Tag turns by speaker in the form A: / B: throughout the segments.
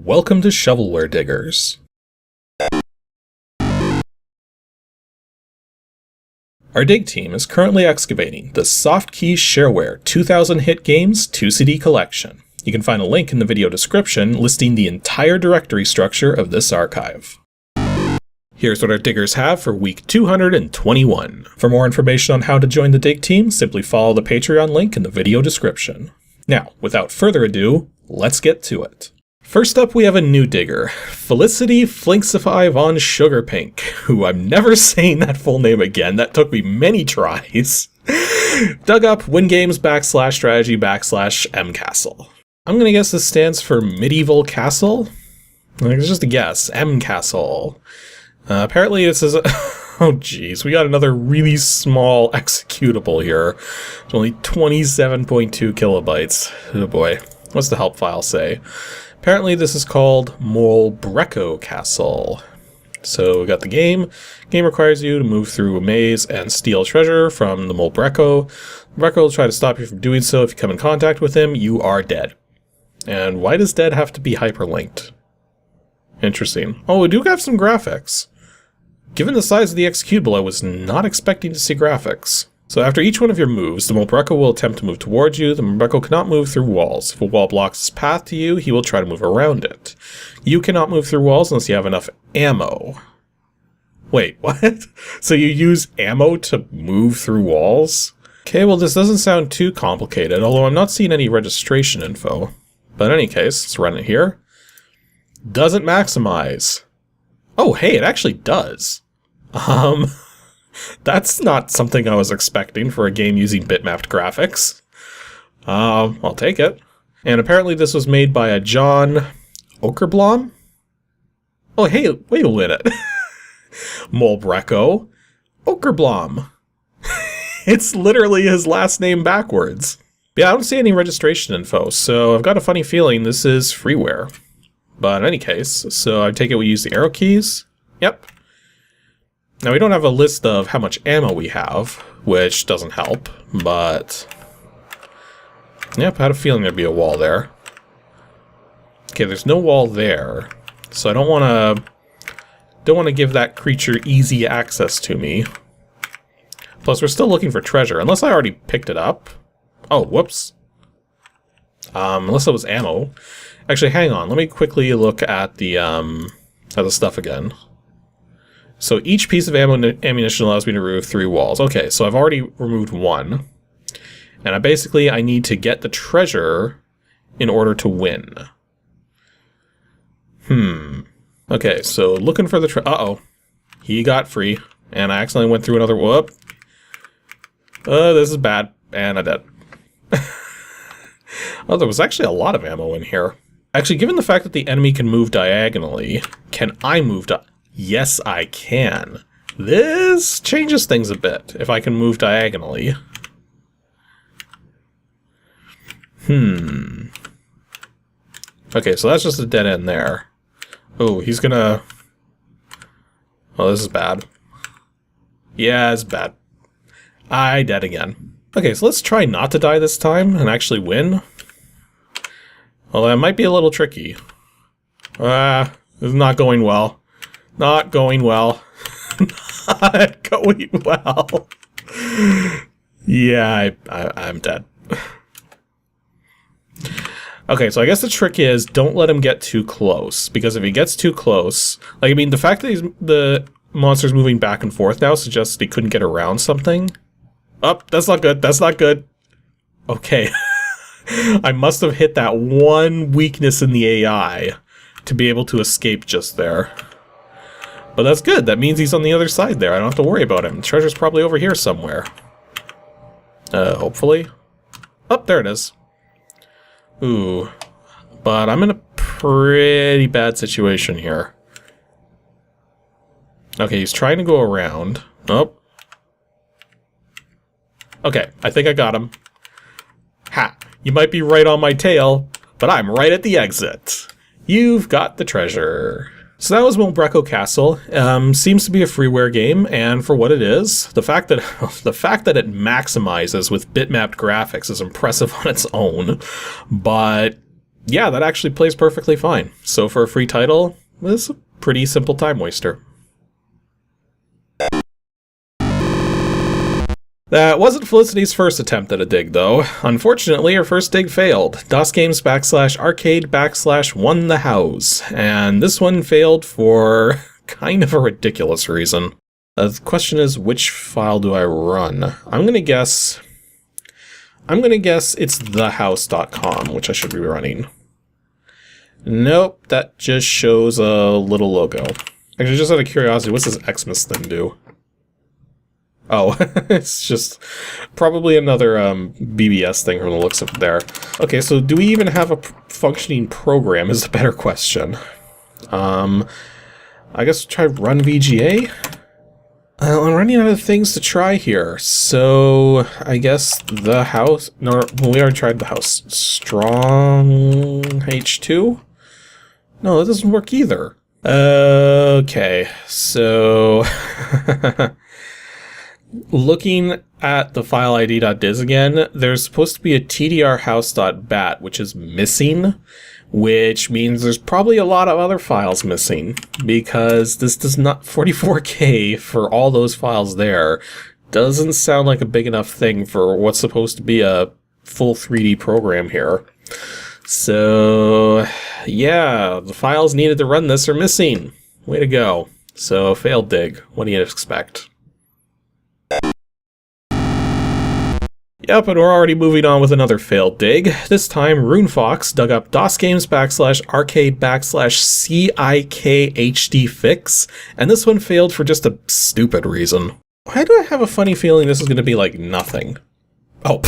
A: Welcome to Shovelware Diggers. Our dig team is currently excavating the Softkey Shareware 2000 hit games 2CD collection. You can find a link in the video description listing the entire directory structure of this archive. Here's what our diggers have for week 221. For more information on how to join the dig team, simply follow the Patreon link in the video description. Now, without further ado, let's get to it. First up, we have a new digger, Felicity Flinksify von Sugarpink, who I'm never saying that full name again, that took me many tries. Dug up WINGAMES /strategy /MCASTLE. I'm gonna guess this stands for Medieval Castle? It's just a guess, MCASTLE. Apparently this is oh geez, we got another really small executable here. It's only 27.2 kilobytes. Oh boy, what's the help file say? Apparently this is called Mobreco Castle. So we got the game. Game requires you to move through a maze and steal treasure from the Mobreco. Mobreco will try to stop you from doing so. If you come in contact with him, you are dead. And why does dead have to be hyperlinked? Interesting. Oh, we do have some graphics. Given the size of the executable, I was not expecting to see graphics. So after each one of your moves, the Mobreco will attempt to move towards you. The Mobreco cannot move through walls. If a wall blocks his path to you, he will try to move around it. You cannot move through walls unless you have enough ammo. Wait, what? So you use ammo to move through walls? Okay, well this doesn't sound too complicated, although I'm not seeing any registration info. But in any case, let's run it here. Doesn't maximize. Oh, hey, it actually does. That's not something I was expecting for a game using bitmapped graphics. I'll take it. And apparently this was made by a John Okerblom? Oh, hey, wait a minute. Mobreco Okerblom. It's literally his last name backwards. Yeah, I don't see any registration info, so I've got a funny feeling this is freeware. But in any case, so I take it we use the arrow keys. Yep. Now we don't have a list of how much ammo we have, which doesn't help, but yep, I had a feeling there'd be a wall there. Okay, there's no wall there, so I don't want to give that creature easy access to me. Plus, we're still looking for treasure, unless I already picked it up. Oh, whoops. Unless it was ammo. Actually, hang on. Let me quickly look at the stuff again. So each piece of ammunition allows me to remove 3 walls. Okay, so I've already removed 1. And I need to get the treasure in order to win. Okay, so looking for the uh-oh. He got free. And I accidentally went through another... Whoop. This is bad. And I did. Oh, there was actually a lot of ammo in here. Actually, given the fact that the enemy can move diagonally, can I move Yes, I can. This changes things a bit, if I can move diagonally. Okay, so that's just a dead end there. Oh, he's gonna... Oh, this is bad. Yeah, it's bad. I dead again. Okay, so let's try not to die this time and actually win. Although that might be a little tricky. This is not going well. Not going well. Not going well. Yeah, I'm dead. Okay, so I guess the trick is don't let him get too close. Because if he gets too close... Like, I mean, the fact that the monster's moving back and forth now suggests that he couldn't get around something. Oh, that's not good. That's not good. Okay. I must have hit that one weakness in the AI to be able to escape just there. But that's good. That means he's on the other side there. I don't have to worry about him. Treasure's probably over here somewhere. Hopefully. Oh, there it is. Ooh. But I'm in a pretty bad situation here. Okay, he's trying to go around. Oh. Okay, I think I got him. Ha! You might be right on my tail, but I'm right at the exit. You've got the treasure. So that was Mobreco Castle. Seems to be a freeware game, and for what it is, the fact that it maximizes with bitmapped graphics is impressive on its own. But yeah, that actually plays perfectly fine. So for a free title, it's a pretty simple time waster. That wasn't Felicity's first attempt at a dig, though. Unfortunately, her first dig failed. DOSGAMES /arcade/ won the house. And this one failed for kind of a ridiculous reason. The question is, which file do I run? I'm gonna guess it's thehouse.com, which I should be running. Nope, that just shows a little logo. Actually, just out of curiosity, what's this Xmas thing do? Oh, it's just probably another BBS thing from the looks of it there. Okay, so do we even have a functioning program is the better question. I guess we'll try run VGA? I'm running out of things to try here, so I guess the house... No, we already tried the house. Strong H2? No, that doesn't work either. Okay, so... Looking at the file id.diz again, there's supposed to be a tdrhouse.bat, which is missing, which means there's probably a lot of other files missing, because this does not... 44K for all those files there doesn't sound like a big enough thing for what's supposed to be a full 3D program here. So, yeah, the files needed to run this are missing. Way to go. So, failed dig. What do you expect? Yep, and we're already moving on with another failed dig. This time, RuneFox dug up DOSGAMES /arcade /CIK HD fix, and this one failed for just a stupid reason. Why do I have a funny feeling this is going to be like nothing? Oh,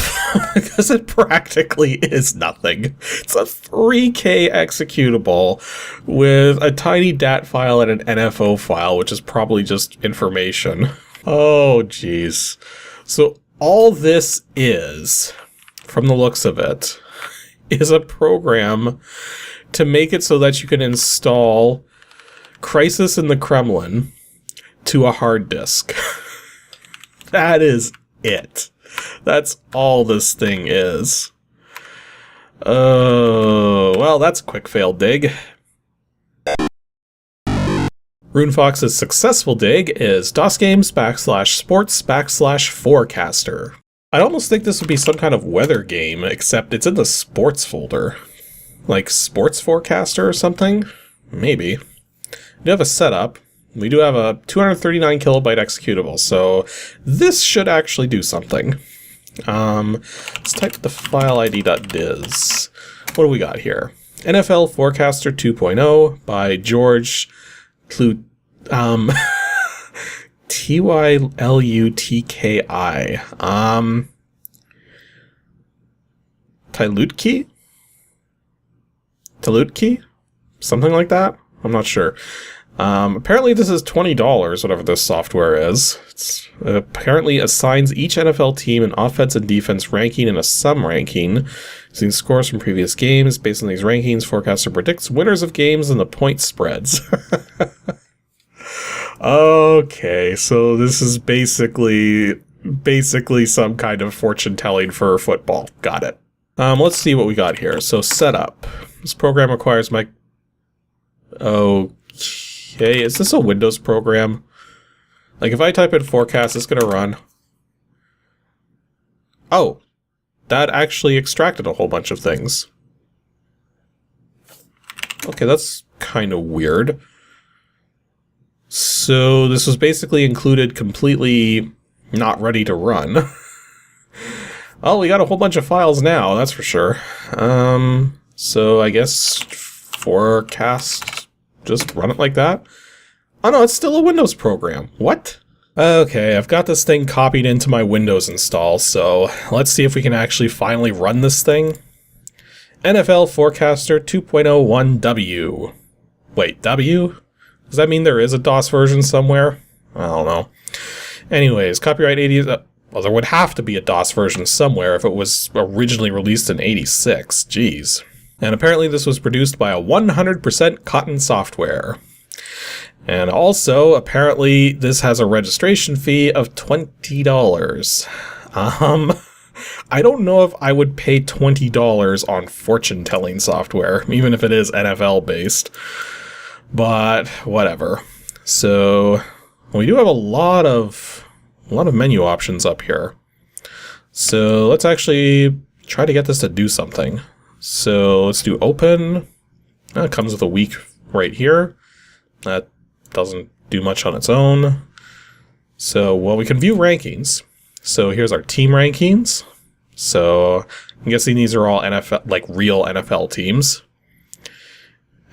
A: because it practically is nothing. It's a 3K executable with a tiny DAT file and an NFO file, which is probably just information. Oh, jeez. So all this is, from the looks of it, is a program to make it so that you can install Crisis in the Kremlin to a hard disk. That is it. That's all this thing is. Oh, well, that's a quick failed dig. RuneFox's successful dig is DOSGAMES /sports /forecaster. I almost think this would be some kind of weather game, except it's in the sports folder. Like sports forecaster or something? Maybe. We do have a setup. We do have a 239 kilobyte executable, so this should actually do something. Let's type the file id.diz. What do we got here? NFL Forecaster 2.0 by George Tylutki? Tylutki? Something like that? I'm not sure. Apparently this is $20, whatever this software is. It's apparently assigns each NFL team an offense and defense ranking and a sum ranking, using scores from previous games. Based on these rankings, Forecaster predicts winners of games and the point spreads. Okay, so this is basically some kind of fortune telling for football. Got it. Let's see what we got here. So setup. This program requires my... Okay, is this a Windows program? Like if I type in forecast, it's gonna run. Oh, that actually extracted a whole bunch of things. Okay, that's kind of weird. So this was basically included completely not ready to run. Oh, we got a whole bunch of files now, that's for sure. So I guess forecast, just run it like that. Oh no, it's still a Windows program. What? Okay, I've got this thing copied into my Windows install, so let's see if we can actually finally run this thing. NFL Forecaster 2.01W. Wait, W? Does that mean there is a DOS version somewhere? I don't know. Anyways, copyright 80... well, there would have to be a DOS version somewhere if it was originally released in 86. Jeez. And apparently this was produced by a 100% Cotton software. And also, apparently, this has a registration fee of $20. I don't know if I would pay $20 on fortune-telling software, even if it is NFL-based. But whatever. So we do have a lot of menu options up here. So let's actually try to get this to do something. So let's do open. It comes with a week right here. That doesn't do much on its own. So, well, we can view rankings. So here's our team rankings. So I'm guessing these are all NFL, like real NFL teams.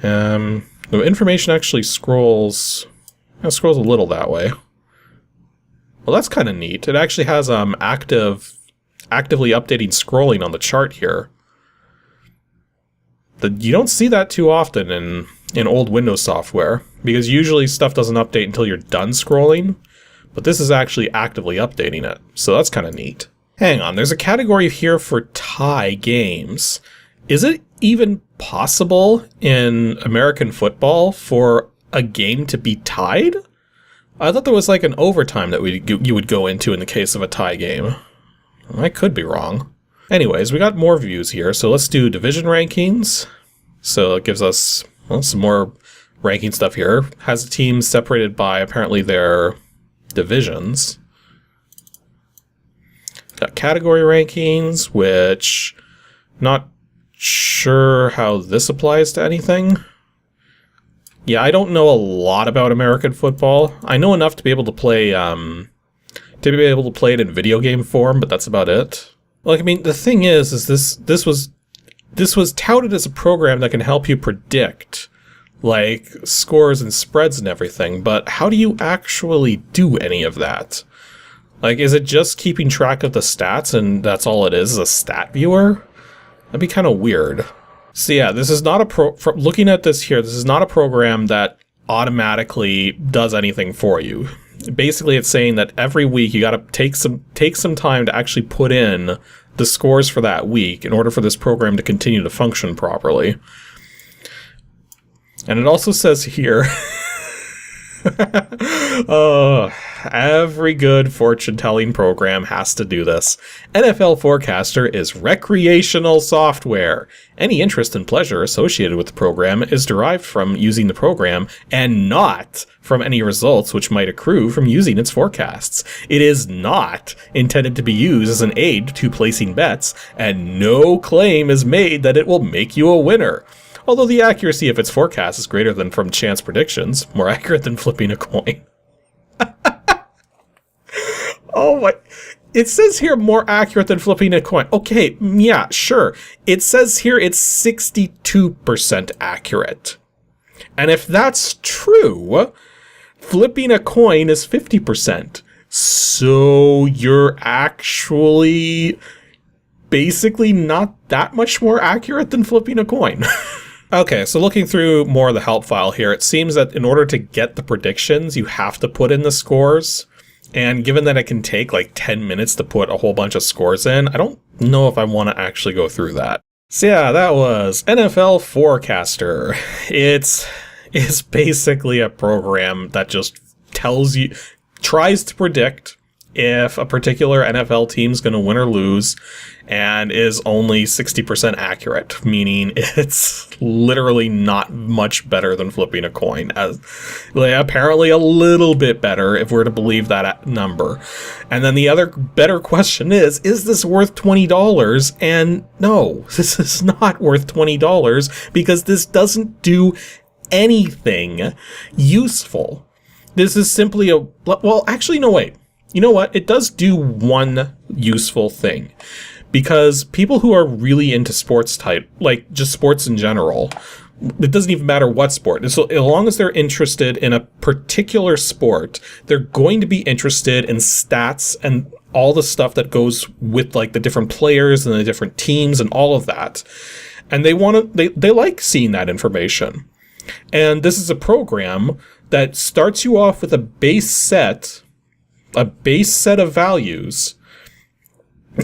A: The information actually scrolls a little that way. Well, that's kind of neat. It actually has actively updating scrolling on the chart here. You don't see that too often in old Windows software, because usually stuff doesn't update until you're done scrolling, but this is actually actively updating it, so that's kind of neat. Hang on, there's a category here for tie games. Is it even possible in American football for a game to be tied? I thought there was like an overtime that you would go into in the case of a tie game. I could be wrong. Anyways, we got more views here, so let's do division rankings. So it gives us, well, some more ranking stuff here. Has the teams separated by apparently their divisions. Got category rankings, which not sure how this applies to anything. Yeah, I don't know a lot about American football. I know enough to be able to play it in video game form, but that's about it. Like, I mean, the thing is this was touted as a program that can help you predict, like, scores and spreads and everything, but how do you actually do any of that? Like, is it just keeping track of the stats and that's all it is a stat viewer? That'd be kind of weird. So yeah, this is not looking at this here, this is not a program that automatically does anything for you. Basically, it's saying that every week you gotta take some time to actually put in the scores for that week in order for this program to continue to function properly. And it also says here, every good fortune-telling program has to do this. NFL Forecaster is recreational software. Any interest and pleasure associated with the program is derived from using the program and not from any results which might accrue from using its forecasts. It is not intended to be used as an aid to placing bets, and no claim is made that it will make you a winner. Although the accuracy of its forecast is greater than from chance predictions, more accurate than flipping a coin. Oh my... It says here more accurate than flipping a coin. Okay, yeah, sure. It says here it's 62% accurate. And if that's true, flipping a coin is 50%. So you're actually basically not that much more accurate than flipping a coin. Okay, so looking through more of the help file here, it seems that in order to get the predictions, you have to put in the scores. And given that it can take like 10 minutes to put a whole bunch of scores in, I don't know if I want to actually go through that. So yeah, that was NFL Forecaster. It's basically a program that just tries to predict if a particular NFL team's going to win or lose, and is only 60% accurate, meaning it's literally not much better than flipping a coin. Apparently a little bit better if we're to believe that number. And then the other better question is this worth $20? And no, this is not worth $20 because this doesn't do anything useful. This is simply well, actually, no, wait. You know what? It does do one useful thing. Because people who are really into sports type, like just sports in general, it doesn't even matter what sport. So as long as they're interested in a particular sport, they're going to be interested in stats and all the stuff that goes with like the different players and the different teams and all of that. And they like seeing that information. And this is a program that starts you off with a base set of values,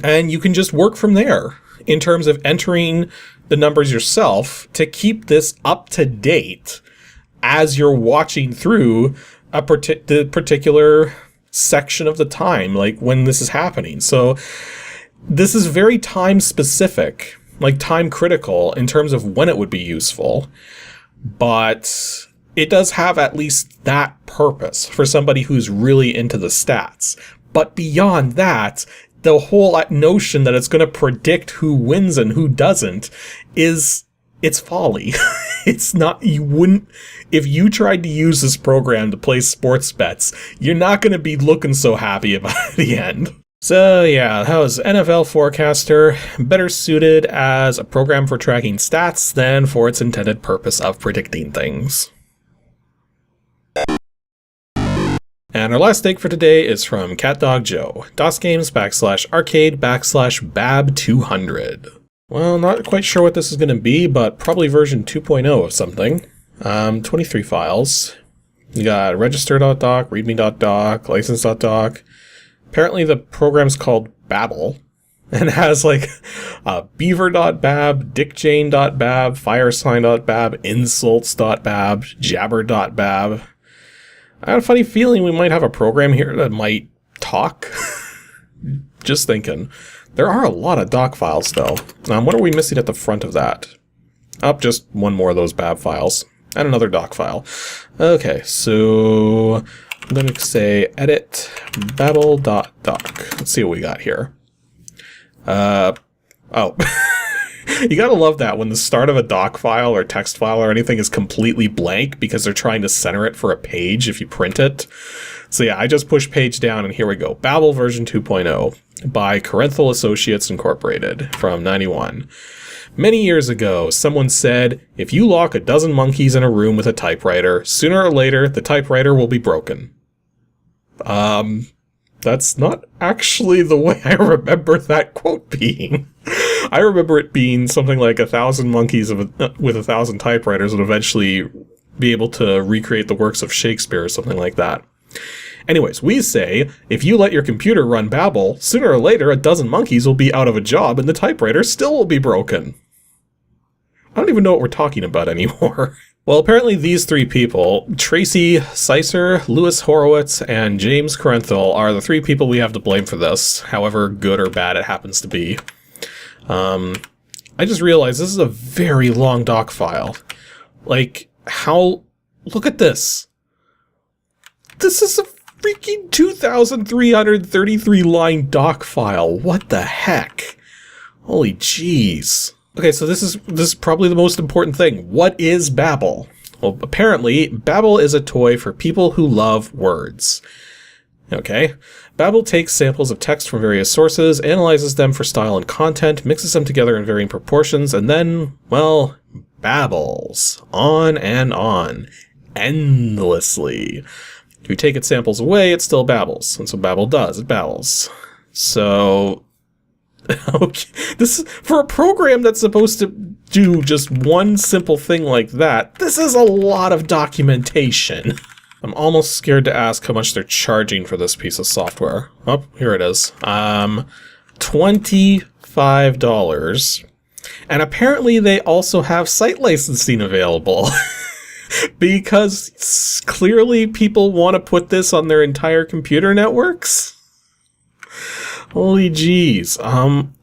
A: and you can just work from there in terms of entering the numbers yourself to keep this up to date as you're watching through the particular section of the time, like when this is happening. So this is very time specific, like time critical in terms of when it would be useful, but it does have at least that purpose for somebody who's really into the stats. But beyond that, the whole notion that it's going to predict who wins and who doesn't it's folly. It's not, you wouldn't, if you tried to use this program to place sports bets, you're not going to be looking so happy about the end. So yeah, that was NFL Forecaster, better suited as a program for tracking stats than for its intended purpose of predicting things. And our last take for today is from CatDog Joe, DOSGAMES /arcade /bab200. Well, not quite sure what this is going to be, but probably version 2.0 of something. 23 files. You got register.doc, readme.doc, license.doc. Apparently the program's called Babble, and has like beaver.bab, dickjane.bab, firesign.bab, insults.bab, jabber.bab. I have a funny feeling we might have a program here that might talk. Just thinking. There are a lot of doc files, though. What are we missing at the front of that? Oh, just one more of those BAB files. And another doc file. Okay, so I'm going to say edit babble.doc. Let's see what we got here. Oh. You gotta love that when the start of a doc file or text file or anything is completely blank because they're trying to center it for a page if you print it. So yeah, I just push page down and here we go. Babble version 2.0 by Corenthal Associates Incorporated from 91. Many years ago, someone said, if you lock a dozen monkeys in a room with a typewriter, sooner or later the typewriter will be broken. That's not actually the way I remember that quote being. I remember it being something like 1,000 monkeys with 1,000 typewriters would eventually be able to recreate the works of Shakespeare or something like that. Anyways, we say, if you let your computer run Babble, sooner or later a dozen monkeys will be out of a job and the typewriter still will be broken. I don't even know what we're talking about anymore. Well, apparently these three people, Tracy Sicer, Louis Horowitz, and James Corenthal, are the three people we have to blame for this, however good or bad it happens to be. I just realized this is a very long doc file. Like, how... Look at this. This is a freaking 2,333 line doc file. What the heck? Holy jeez. Okay, so this is probably the most important thing. What is Babble? Well, apparently, Babble is a toy for people who love words. Okay. Babble takes samples of text from various sources, analyzes them for style and content, mixes them together in varying proportions, and then, well, babbles. On and on. Endlessly. If you take its samples away, it still babbles. That's what Babble does. It babbles. So... Okay. This is, for a program that's supposed to do just one simple thing like that, this is a lot of documentation. I'm almost scared to ask how much they're charging for this piece of software. Oh, here it is. $25. And apparently they also have site licensing available. Because clearly people want to put this on their entire computer networks. Holy jeez. I'm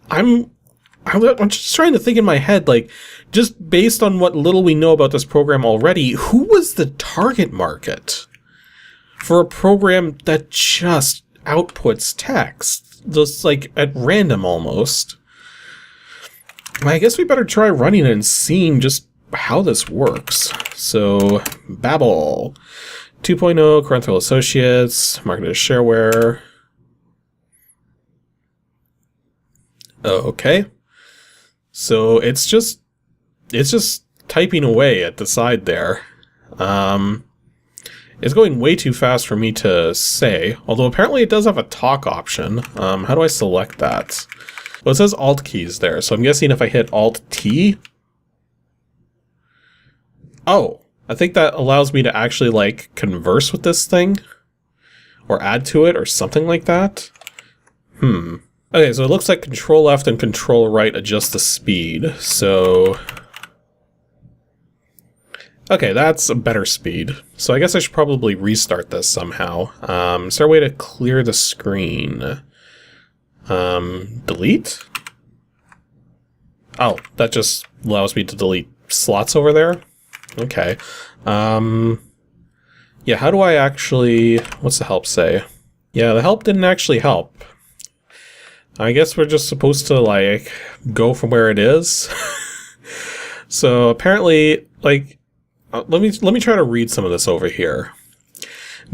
A: just trying to think in my head, like, just based on what little we know about this program already, who was the target market for a program that just outputs text, just like at random almost? I guess we better try running it and seeing just how this works. So, Babble 2.0, Corenthal Associates, marketed as Shareware. Okay. So it's just typing away at the side there. It's going way too fast for me to say, although apparently it does have a talk option. How do I select that? Well, it says Alt keys there, so I'm guessing if I hit Alt T. Oh, I think that allows me to actually like converse with this thing or add to it or something like that. Okay, so it looks like Control Left and Control Right adjust the speed, so... Okay, that's a better speed. So I guess I should probably restart this somehow. Is there a way to clear the screen? Delete? Oh, that just allows me to delete slots over there? Okay. Yeah, how do I actually... What's the help say? Yeah, the help didn't actually help. I guess we're just supposed to, like, go from where it is. So apparently, like, let me try to read some of this over here.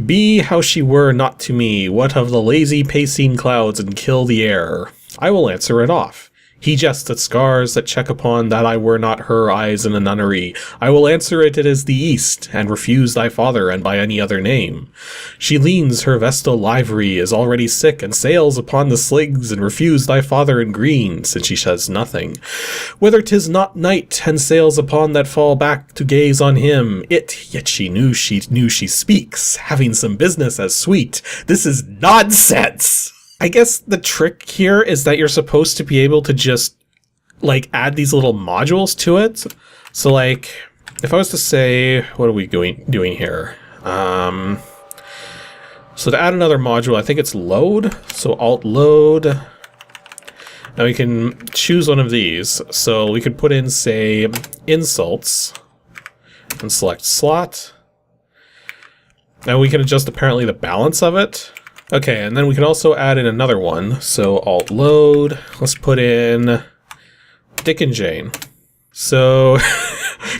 A: Be how she were not to me, what of the lazy pacing clouds and kill the air? I will answer it off. He jests at scars that check upon that I were not her eyes in a nunnery. I will answer it is the east, and refuse thy father and by any other name. She leans her vestal livery, is already sick, and sails upon the sligs, and refuse thy father in green, since she says nothing. Whether 'tis not night, and sails upon that fall back to gaze on him, yet she knew she speaks, having some business as sweet. This is nonsense! I guess the trick here is that you're supposed to be able to just, like, add these little modules to it. So, like, if I was to say, what are we doing here? So to add another module, I think it's load. So alt load. Now we can choose one of these. So we could put in, say, insults and select slot. Now we can adjust apparently the balance of it. Okay, and then we can also add in another one. So alt load, let's put in Dick and Jane. So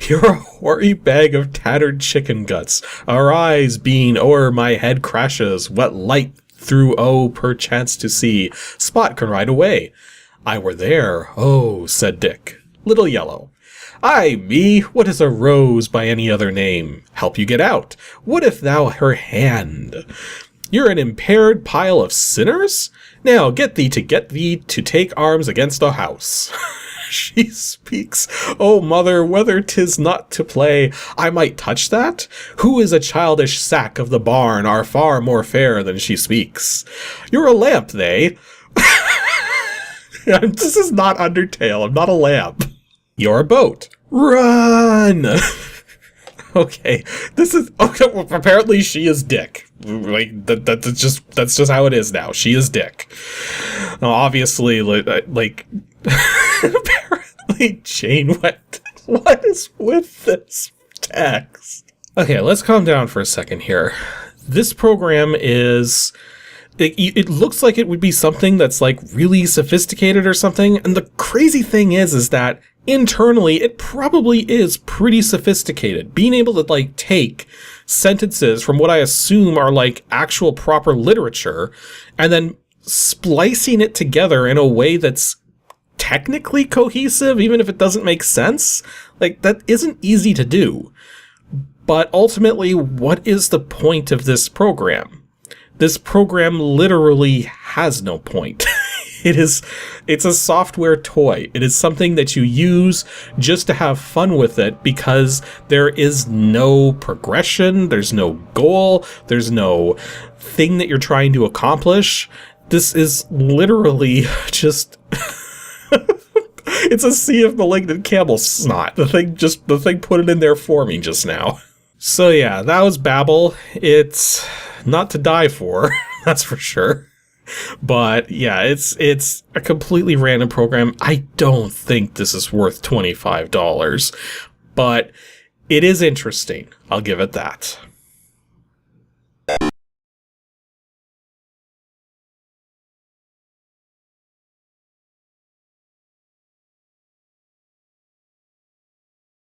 A: you're a hoary bag of tattered chicken guts. Our eyes being o'er my head crashes, what light through perchance to see. Spot can ride away. I were there, oh, said Dick. Little Yellow. Ay me, what is a rose by any other name? Help you get out. What if thou her hand? You're an impaired pile of sinners? Now get thee to take arms against a house. She speaks, oh mother, whether 'tis not to play, I might touch that? Who is a childish sack of the barn are far more fair than she speaks. You're a lamp, they. This is not Undertale, I'm not a lamp. You're a boat. Run! Okay, this is okay. Well, apparently, she is Dick. Like that's just how it is now. She is Dick. Now, obviously, like apparently, Jane went. What is with this text? Okay, let's calm down for a second here. This program is. It looks like it would be something that's like really sophisticated or something, and the crazy thing is that internally it probably is pretty sophisticated. Being able to like take sentences from what I assume are like actual proper literature and then splicing it together in a way that's technically cohesive, even if it doesn't make sense, like that isn't easy to do. But ultimately, what is the point of this program? This program literally has no point. It's a software toy. It is something that you use just to have fun with it because there is no progression, there's no goal, there's no thing that you're trying to accomplish. This is literally just it's a sea of malignant camel snot. The thing put it in there for me just now. So yeah, that was Babble. It's not to die for, that's for sure. But yeah, it's a completely random program. I don't think this is worth $25, but it is interesting. I'll give it that.